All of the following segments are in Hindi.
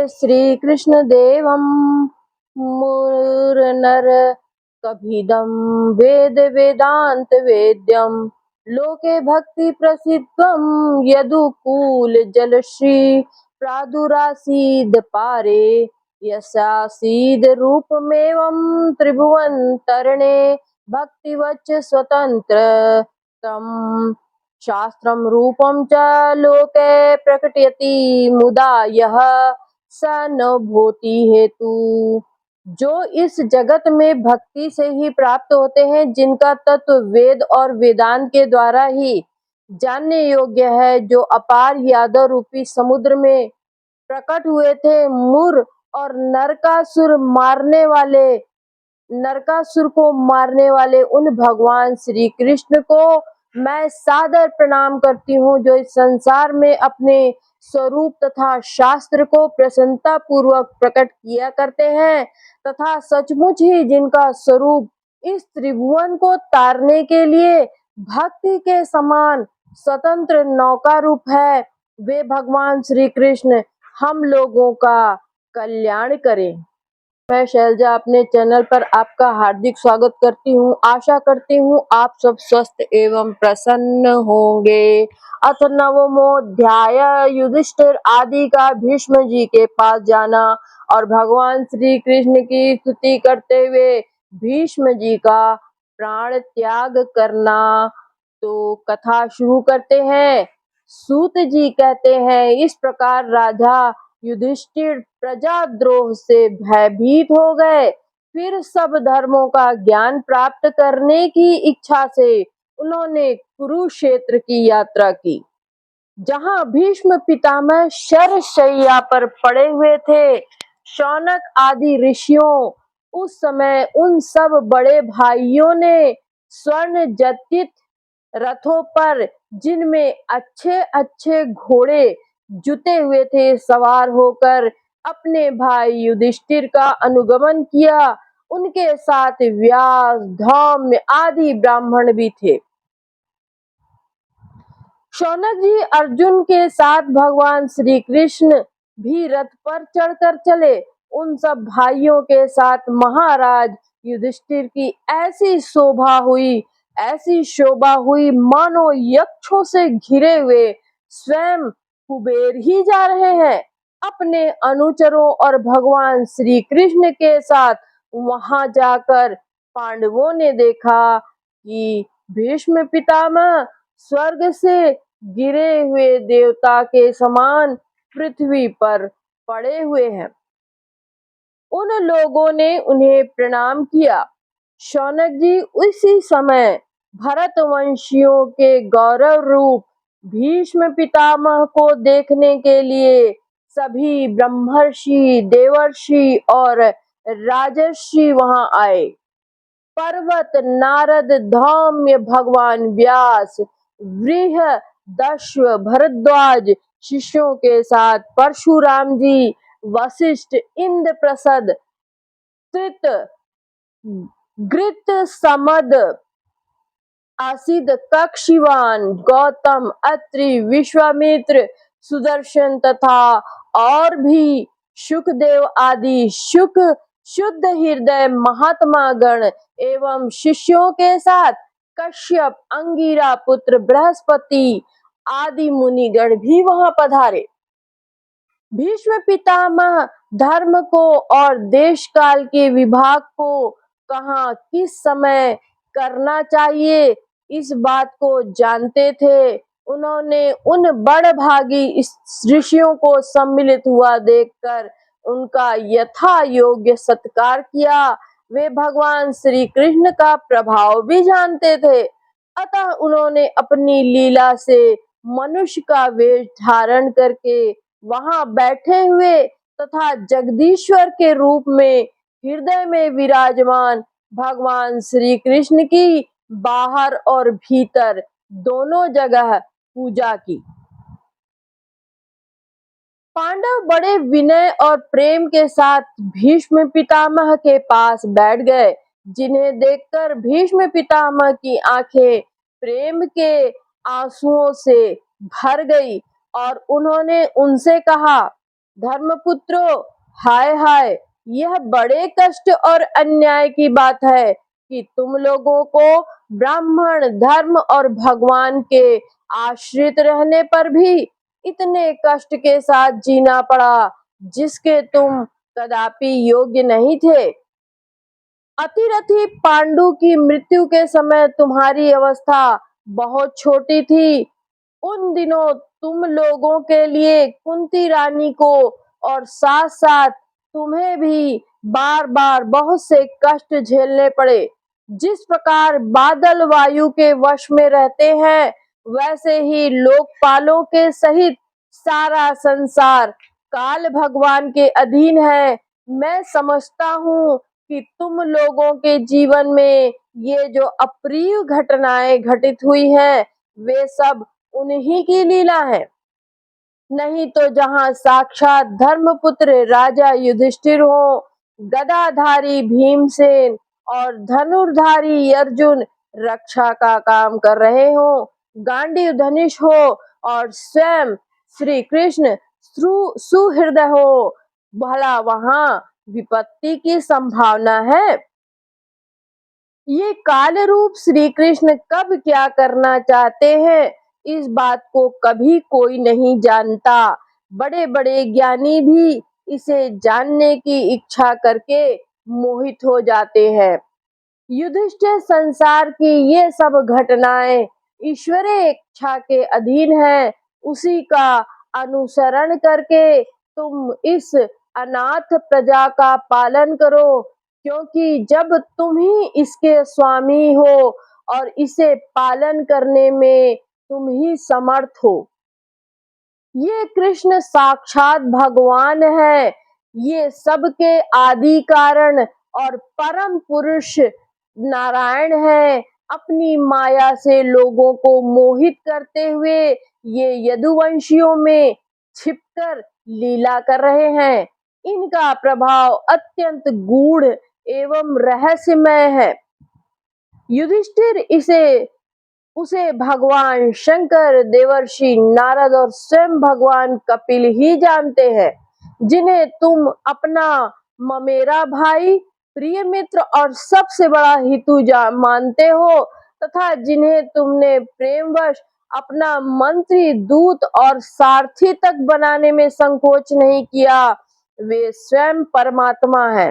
श्री कृष्ण देवम मुरनर कभिदम वेद वेदांत वेद्यम लोके भक्ति प्रसिद्धम यदुकूल जलश्री प्रादुरासीद पारे यस्यासीद रूपमेवं त्रिभुवन तरणे भक्तिवच्च स्वतंत्र तम शास्त्रम रूपम च लोके प्रकटयति मुदा यह स न भूति हेतु। जो इस जगत में भक्ति से ही प्राप्त होते हैं, जिनका तत्व वेद और वेदांत के द्वारा ही जानने योग्य है, जो अपार यादव रूपी समुद्र में प्रकट हुए थे, मुर और नरकासुर को मारने वाले उन भगवान श्री कृष्ण को मैं सादर प्रणाम करती हूँ, जो इस संसार में अपने स्वरूप तथा शास्त्र को प्रसन्नता पूर्वक प्रकट किया करते हैं तथा सचमुच ही जिनका स्वरूप इस त्रिभुवन को तारने के लिए भक्ति के समान स्वतंत्र नौका रूप है, वे भगवान श्री कृष्ण हम लोगों का कल्याण करें। मैं शैलजा अपने चैनल पर आपका हार्दिक स्वागत करती हूँ। आशा करती हूँ आप सब स्वस्थ एवं प्रसन्न होंगे। अथ नवमोऽध्याय युधिष्ठिर आदि का भीष्म जी के पास जाना और भगवान श्री कृष्ण की स्तुति करते हुए भीष्म जी का प्राण त्याग करना। तो कथा शुरू करते हैं। सूत जी कहते हैं, इस प्रकार राजा युधिष्ठिर प्रजाद्रोह से भयभीत हो गए। फिर सब धर्मों का ज्ञान प्राप्त करने की इच्छा से उन्होंने कुरुक्षेत्र की यात्रा की, जहां भीष्म पितामह शरशय्या पर पड़े हुए थे। शौनक आदि ऋषियों उस समय उन सब बड़े भाइयों ने स्वर्ण जटित रथों पर, जिनमें अच्छे अच्छे घोड़े जुते हुए थे, सवार होकर अपने भाई युधिष्ठिर का अनुगमन किया। उनके साथ व्यास, धौम्य आदि ब्राह्मण भी थे। शौनक जी अर्जुन के साथ भगवान श्री कृष्ण भी रथ पर चढ़कर चले। उन सब भाइयों के साथ महाराज युधिष्ठिर की ऐसी शोभा हुई मानो यक्षों से घिरे हुए स्वयं कुबेर ही जा रहे हैं। अपने अनुचरों और भगवान श्री कृष्ण के साथ वहां जाकर पांडवों ने देखा कि भीष्म पितामह स्वर्ग से गिरे हुए देवता के समान पृथ्वी पर पड़े हुए हैं। उन लोगों ने उन्हें प्रणाम किया। शौनक जी उसी समय भरतवंशियों के गौरव रूप भीष्म पितामह को देखने के लिए सभी ब्रह्मर्षि, देवर्षि और राजर्षि वहां आए। पर्वत, नारद, धौम्य, भगवान व्यास, बृहदश्व, भरद्वाज शिष्यों के साथ परशुराम जी, वशिष्ठ, इंद्रप्रस्थ, कृत, घृत, समद, आसिद, कक्षिवान, गौतम, अत्रि, विश्वामित्र, सुदर्शन तथा और भी शुकदेव आदि शुद्ध हृदय महात्मा गण एवं शिष्यों के साथ कश्यप, अंगिरा पुत्र बृहस्पति आदि मुनिगण भी वहां पधारे। भीष्म पितामह धर्म को और देश काल के विभाग को कहाँ किस समय करना चाहिए, इस बात को जानते थे। उन्होंने उन बड़भागी ऋषियों को सम्मिलित हुआ देखकर उनका यथा योग्य सत्कार किया। वे भगवान श्री कृष्ण का प्रभाव भी जानते थे, अतः उन्होंने अपनी लीला से मनुष्य का वेश धारण करके वहां बैठे हुए तथा जगदीश्वर के रूप में हृदय में विराजमान भगवान श्री कृष्ण की बाहर और भीतर दोनों जगह पूजा की। पांडव बड़े विनय और प्रेम के साथ भीष्म पितामह के पास बैठ गए, जिन्हें देखकर भीष्म पितामह की आंखें प्रेम के आंसुओं से भर गई और उन्होंने उनसे कहा, धर्मपुत्रों, हाय हाय, यह बड़े कष्ट और अन्याय की बात है कि तुम लोगों को ब्राह्मण धर्म और भगवान के आश्रित रहने पर भी इतने कष्ट के साथ जीना पड़ा जिसके तुम कदापि योग्य नहीं थे। अतिरथी पांडु की मृत्यु के समय तुम्हारी अवस्था बहुत छोटी थी। उन दिनों तुम लोगों के लिए कुंती रानी को और साथ साथ तुम्हें भी बार बार बहुत से कष्ट झेलने पड़े। जिस प्रकार बादल वायु के वश में रहते हैं, वैसे ही लोकपालों के सहित सारा संसार काल भगवान के अधीन है। मैं समझता हूँ कि तुम लोगों के जीवन में ये जो अप्रिय घटनाएं घटित हुई हैं, वे सब उन्हीं की लीला है। नहीं तो जहाँ साक्षात धर्मपुत्र राजा युधिष्ठिर हो, गदाधारी भीमसेन और धनुर्धारी अर्जुन रक्षा का काम कर रहे हो, गांडीव धनुष हो और स्वयं श्री कृष्ण सुहृदय हो, भला वहाँ विपत्ति की संभावना है। ये काल रूप श्री कृष्ण कब क्या करना चाहते हैं, इस बात को कभी कोई नहीं जानता। बड़े बड़े ज्ञानी भी इसे जानने की इच्छा करके मोहित हो जाते हैं। युधिष्ठिर, संसार की ये सब घटनाएं ईश्वरीय इच्छा के अधीन है। उसी का अनुसरण करके तुम इस अनाथ प्रजा का पालन करो, क्योंकि जब तुम ही इसके स्वामी हो और इसे पालन करने में तुम ही समर्थ हो। ये कृष्ण साक्षात भगवान है। ये सबके आदि कारण और परम पुरुष नारायण है। अपनी माया से लोगों को मोहित करते हुए ये यदुवंशियों में छिपकर लीला कर रहे हैं। इनका प्रभाव अत्यंत गूढ़ एवं रहस्यमय है। युधिष्ठिर उसे भगवान शंकर, देवर्षि नारद और स्वयं भगवान कपिल ही जानते हैं, जिन्हें तुम अपना ममेरा भाई, प्रिय मित्र और सबसे बड़ा हितु मानते हो, तथा जिन्हें तुमने प्रेमवश अपना मंत्री, दूत और सारथी तक बनाने में संकोच नहीं किया। वे स्वयं परमात्मा है।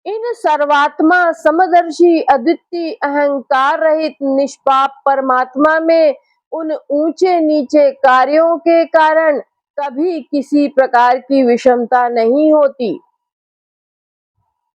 इन सर्वात्मा समदर्शी अद्वितीय अहंकार रहित निष्पाप परमात्मा में उन ऊंचे नीचे कार्यों के कारण कभी किसी प्रकार की विषमता नहीं होती।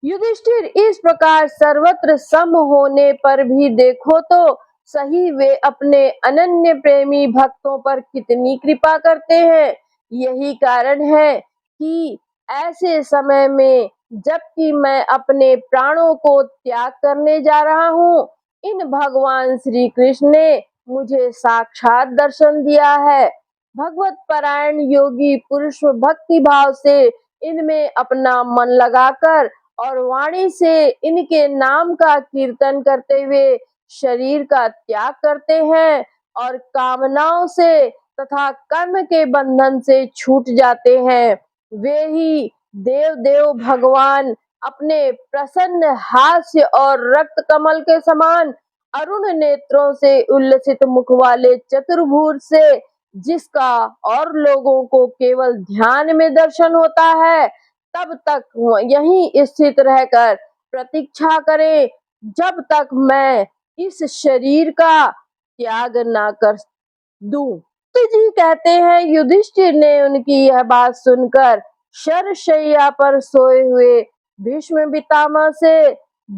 युधिष्ठिर, इस प्रकार सर्वत्र सम होने पर भी देखो तो सही वे अपने अनन्य प्रेमी भक्तों पर कितनी कृपा करते हैं। यही कारण है कि ऐसे समय में, जबकि मैं अपने प्राणों को त्याग करने जा रहा हूँ, इन भगवान श्री कृष्ण ने मुझे साक्षात दर्शन दिया है। भगवत परायण योगी पुरुष भक्ति भाव से इनमें अपना मन लगाकर और वाणी से इनके नाम का कीर्तन करते हुए शरीर का त्याग करते हैं और कामनाओं से तथा कर्म के बंधन से छूट जाते हैं। वे ही देव देव भगवान अपने प्रसन्न हास्य और रक्त कमल के समान अरुण नेत्रों से उल्लसित मुख वाले चतुर्भुज से, जिसका और लोगों को केवल ध्यान में दर्शन होता है, तब तक यहीं स्थित रहकर प्रतीक्षा करें जब तक मैं इस शरीर का त्याग ना कर दूं। तो जी कहते हैं, युधिष्ठिर ने उनकी यह बात सुनकर शरशैया पर सोए हुए भीष्म पितामह से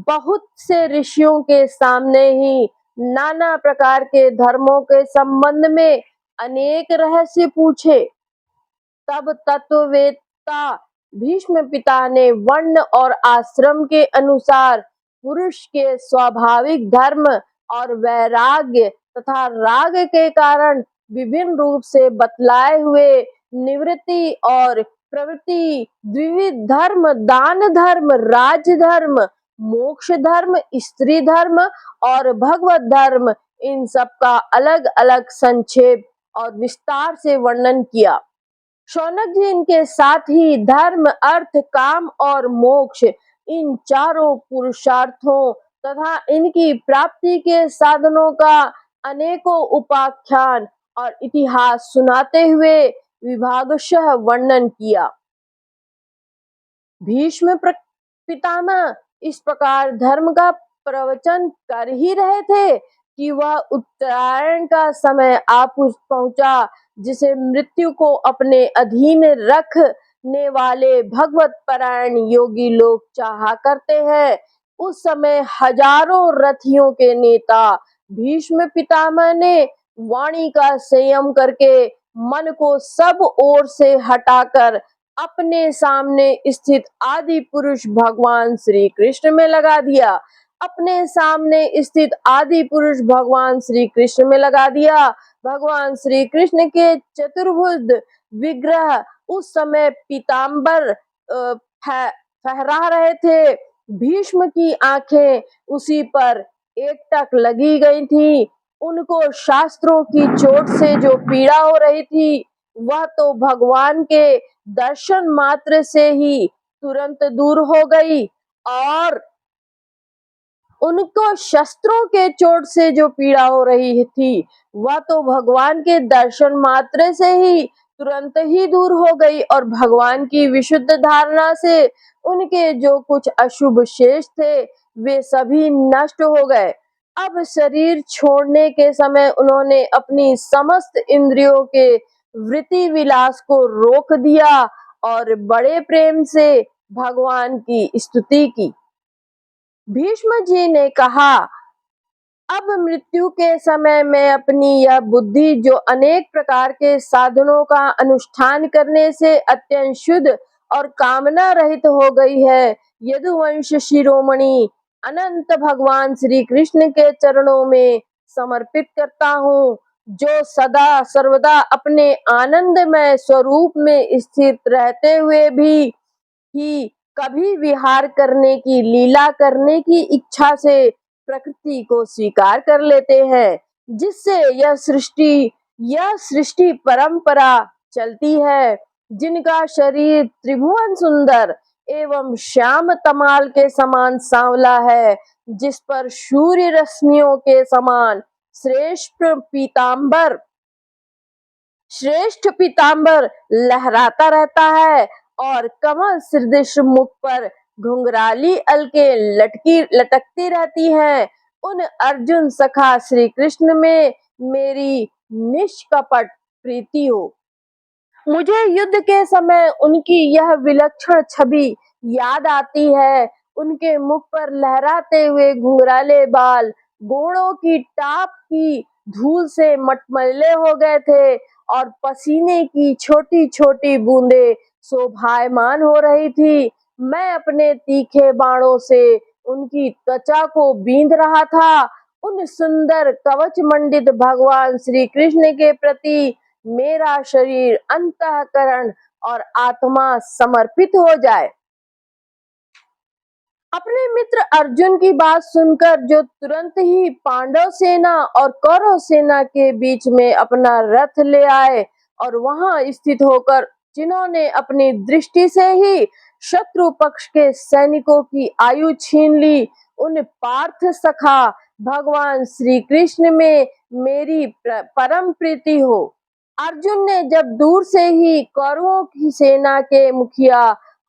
बहुत से ऋषियों के सामने ही नाना प्रकार के धर्मों के संबंध में अनेक रहस्य पूछे। तब तत्ववेत्ता भीष्म पिता ने वर्ण और आश्रम के अनुसार पुरुष के स्वाभाविक धर्म और वैराग्य तथा राग के कारण विभिन्न रूप से बतलाए हुए निवृत्ति और प्रवृत्ति, द्विविध धर्म, दान धर्म, राज धर्म, मोक्ष धर्म, स्त्री धर्म और भगवत धर्म, इन सब का अलग अलग संक्षेप और विस्तार से वर्णन किया। शौनक जी इनके साथ ही धर्म, अर्थ, काम और मोक्ष, इन चारों पुरुषार्थों तथा इनकी प्राप्ति के साधनों का अनेकों उपाख्यान और इतिहास सुनाते हुए विभागशः वर्णन किया। भीष्म पितामह इस प्रकार धर्म का प्रवचन कर ही रहे थे कि वह उत्तरायण का समय आ पहुंचा, जिसे मृत्यु को अपने अधीन रखने वाले भगवत परायण योगी लोग चाहा करते हैं। उस समय हजारों रथियों के नेता भीष्म पितामह ने वाणी का संयम करके मन को सब ओर से हटाकर अपने सामने स्थित आदि पुरुष भगवान श्री कृष्ण में लगा दिया। अपने सामने स्थित आदि पुरुष भगवान श्री कृष्ण में लगा दिया। भगवान श्री कृष्ण के चतुर्भुज विग्रह उस समय पीताम्बर फहरा रहे थे। भीष्म की आंखें उसी पर एकटक लगी गई थी। उनको शास्त्रों की चोट से जो पीड़ा हो रही थी, वह तो भगवान के दर्शन मात्र से ही तुरंत दूर हो गई, और उनको शस्त्रों के चोट से जो पीड़ा हो रही थी, वह तो भगवान के दर्शन मात्र से ही तुरंत ही दूर हो गई, और भगवान की विशुद्ध धारणा से उनके जो कुछ अशुभ शेष थे वे सभी नष्ट हो गए। अब शरीर छोड़ने के समय उन्होंने अपनी समस्त इंद्रियों के वृत्ति विलास को रोक दिया और बड़े प्रेम से भगवान की स्तुति की। भीष्म जी ने कहा, अब मृत्यु के समय मैं अपनी यह बुद्धि जो अनेक प्रकार के साधनों का अनुष्ठान करने से अत्यंत शुद्ध और कामना रहित हो गई है, यदुवंश शिरोमणि अनंत भगवान श्री कृष्ण के चरणों में समर्पित करता हूँ, जो सदा सर्वदा अपने आनंदमय स्वरूप में स्थित रहते हुए भी कभी विहार करने की, लीला करने की इच्छा से प्रकृति को स्वीकार कर लेते हैं, जिससे यह सृष्टि परंपरा चलती है। जिनका शरीर त्रिभुवन सुंदर एवं श्याम तमाल के समान सांवला है, जिस पर सूर्य रश्मियों के समान श्रेष्ठ पीताम्बर लहराता रहता है, और कमल सदृश मुख पर घुंघराली अलके लटकती रहती हैं। उन अर्जुन सखा श्री कृष्ण में मेरी निष्कपट प्रीति हो। मुझे युद्ध के समय उनकी यह विलक्षण छवि याद आती है। उनके मुख पर लहराते हुए घुंघराले बाल घोड़ों की टाप की धूल से मटमैले हो गए थे, और पसीने की छोटी छोटी बूंदें शोभायमान हो रही थी। मैं अपने तीखे बाणों से उनकी त्वचा को बींध रहा था। उन सुंदर कवच मंडित भगवान श्री कृष्ण के प्रति मेरा शरीर, अंतःकरण और आत्मा समर्पित हो जाए। अपने मित्र अर्जुन की बात सुनकर जो तुरंत ही पांडव सेना और कौरव सेना के बीच में अपना रथ ले आए, और वहां स्थित होकर जिन्होंने अपनी दृष्टि से ही शत्रु पक्ष के सैनिकों की आयु छीन ली, उन पार्थ सखा भगवान श्री कृष्ण में मेरी परम प्रीति हो। अर्जुन ने जब दूर से ही कौरवों की सेना के मुखिया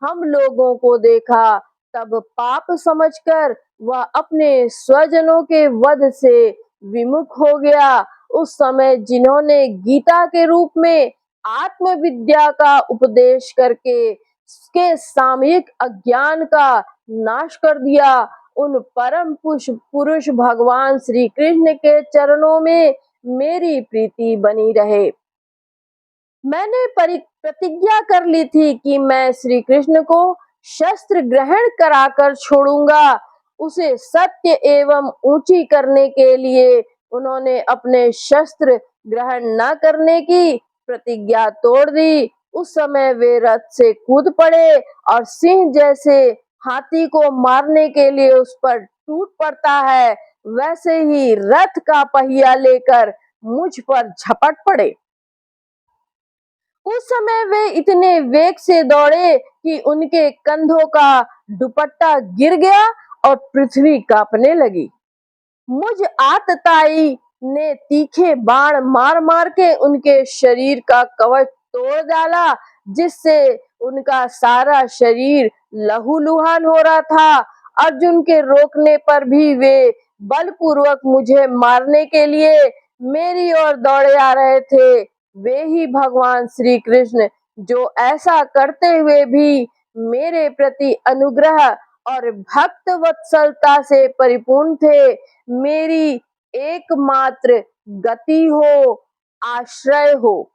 हम लोगों को देखा, तब पाप समझकर वह अपने स्वजनों के वध से विमुख हो गया। उस समय जिन्होंने गीता के रूप में आत्मविद्या का उपदेश करके उसके सामयिक अज्ञान का नाश कर दिया, उन परम पुरुष भगवान श्री कृष्ण के चरणों में मेरी प्रीति बनी रहे। मैंने प्रतिज्ञा कर ली थी कि मैं श्री कृष्ण को शस्त्र ग्रहण कराकर छोड़ूंगा। उसे सत्य एवं ऊंची करने के लिए उन्होंने अपने शस्त्र ग्रहण न करने की प्रतिज्ञा तोड़ दी। उस समय वे रथ से कूद पड़े, और सिंह जैसे हाथी को मारने के लिए उस पर टूट पड़ता है, वैसे ही रथ का पहिया लेकर मुझ पर झपट पड़े। उस समय वे इतने वेग से दौड़े कि उनके कंधों का दुपट्टा गिर गया और पृथ्वी कांपने लगी। मुझ आतताई ने तीखे बाण मार मार के उनके शरीर का कवच तोड़ डाला, जिससे उनका सारा शरीर लहूलुहान हो रहा था। अर्जुन के रोकने पर भी वे बलपूर्वक मुझे मारने के लिए मेरी ओर दौड़े आ रहे थे। वे ही भगवान श्री कृष्ण जो ऐसा करते हुए भी मेरे प्रति अनुग्रह और भक्त वत्सलता से परिपूर्ण थे। मेरी एकमात्र गति हो, आश्रय हो।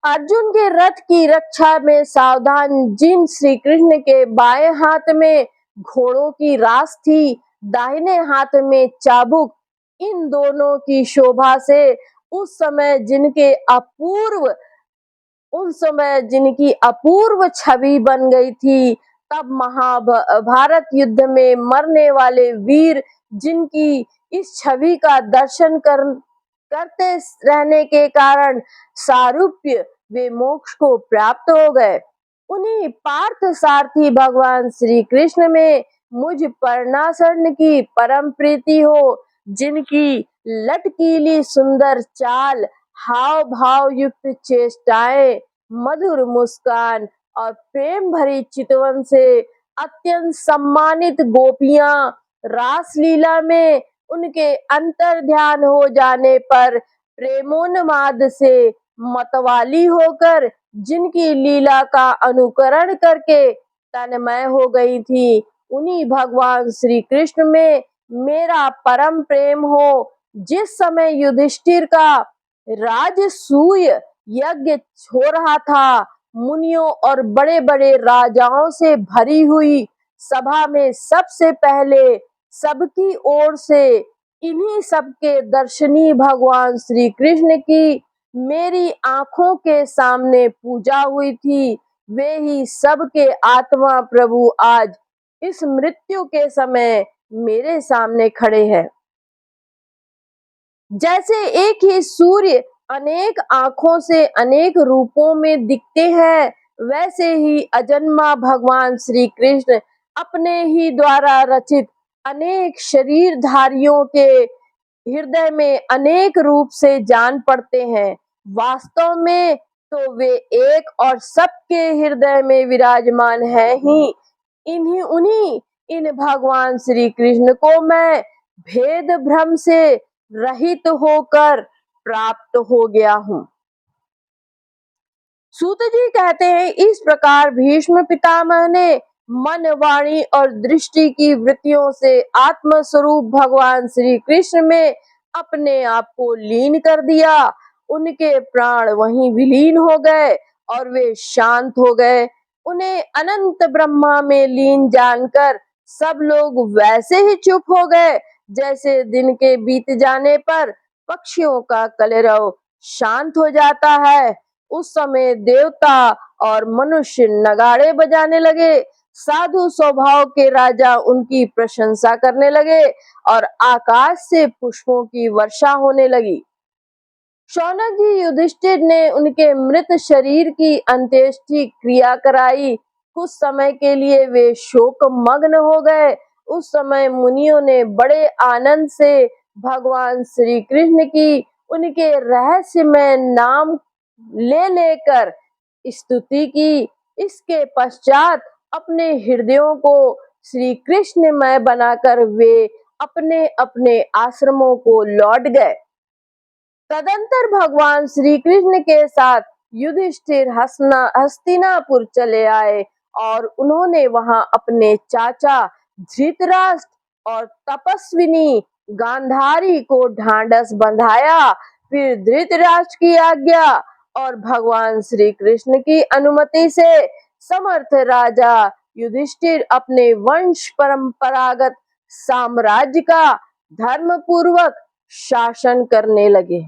अर्जुन के रथ की रक्षा में सावधान जिन श्री कृष्ण के बाएं हाथ में घोड़ों की रास थी, दाहिने हाथ में चाबुक, इन दोनों की शोभा से उस समय जिनकी अपूर्व छवि बन गई थी, तब महाभारत युद्ध में मरने वाले वीर जिनकी इस छवि का दर्शन करते रहने के कारण सारूप्य वे मोक्ष को प्राप्त हो गए। उन्हीं पार्थ सारथी भगवान श्री कृष्ण में मुझ परनासर्ण की परम प्रीति हो, जिनकी लटकीली सुंदर चाल, हाव भाव युक्त चेष्टाएं, मधुर मुस्कान और प्रेम भरी चितवन से अत्यंत सम्मानित गोपियां रासलीला में उनके अंतर ध्यान हो जाने पर प्रेमोन्माद से मतवाली होकर जिनकी लीला का अनुकरण करके तन्मय हो गई थी, उन्हीं भगवान श्री कृष्ण में मेरा परम प्रेम हो। जिस समय युधिष्ठिर का राजसूय यज्ञ हो रहा था, मुनियों और बड़े बड़े राजाओं से भरी हुई सभा में सबसे पहले सबकी ओर से इन्हीं सबके दर्शनीय भगवान श्री कृष्ण की मेरी आंखों के सामने पूजा हुई थी। वे ही सबके आत्मा प्रभु आज इस मृत्यु के समय मेरे सामने खड़े हैं। जैसे एक ही सूर्य अनेक आंखों से अनेक रूपों में दिखते हैं, वैसे ही अजन्मा भगवान श्री कृष्ण अपने ही द्वारा रचित अनेक शरीरधारियों के हृदय में अनेक रूप से जान पड़ते हैं। वास्तव में तो वे एक और सबके हृदय में विराजमान है ही। उन्हीं इन भगवान श्री कृष्ण को मैं भेद भ्रम से रहित होकर प्राप्त हो गया हूँ। सूत जी कहते हैं, इस प्रकार भीष्म पितामह ने मन, वाणी और दृष्टि की वृत्तियों से आत्म स्वरूप भगवान श्री कृष्ण में अपने आप को लीन कर दिया। उनके प्राण वहीं विलीन हो गए और वे शांत हो गए। उन्हें अनंत ब्रह्मा में लीन जानकर सब लोग वैसे ही चुप हो गए, जैसे दिन के बीत जाने पर पक्षियों का कलरव शांत हो जाता है। उस समय देवता और मनुष्य नगाड़े बजाने लगे। साधु स्वभाव के राजा उनकी प्रशंसा करने लगे और आकाश से पुष्पों की वर्षा होने लगी। शौनक जी युधिष्ठिर ने उनके मृत शरीर की अंत्येष्टि क्रिया कराई। कुछ समय के लिए वे शोक मग्न हो गए। उस समय मुनियों ने बड़े आनंद से भगवान श्री कृष्ण की उनके रहस्यमय नाम ले लेकर स्तुति की। इसके पश्चात अपने हृदयों को श्री कृष्णमय बनाकर वे अपने अपने आश्रमों को लौट गए। तदंतर भगवान श्री कृष्ण के साथ युधिष्ठिर हस्तिनापुर चले आए और उन्होंने वहां अपने चाचा धृतराष्ट्र और तपस्विनी गांधारी को ढांढस बंधाया। फिर धृतराष्ट्र की आज्ञा और भगवान श्री कृष्ण की अनुमति से समर्थ राजा युधिष्ठिर अपने वंश परंपरागत साम्राज्य का धर्म पूर्वक शासन करने लगे।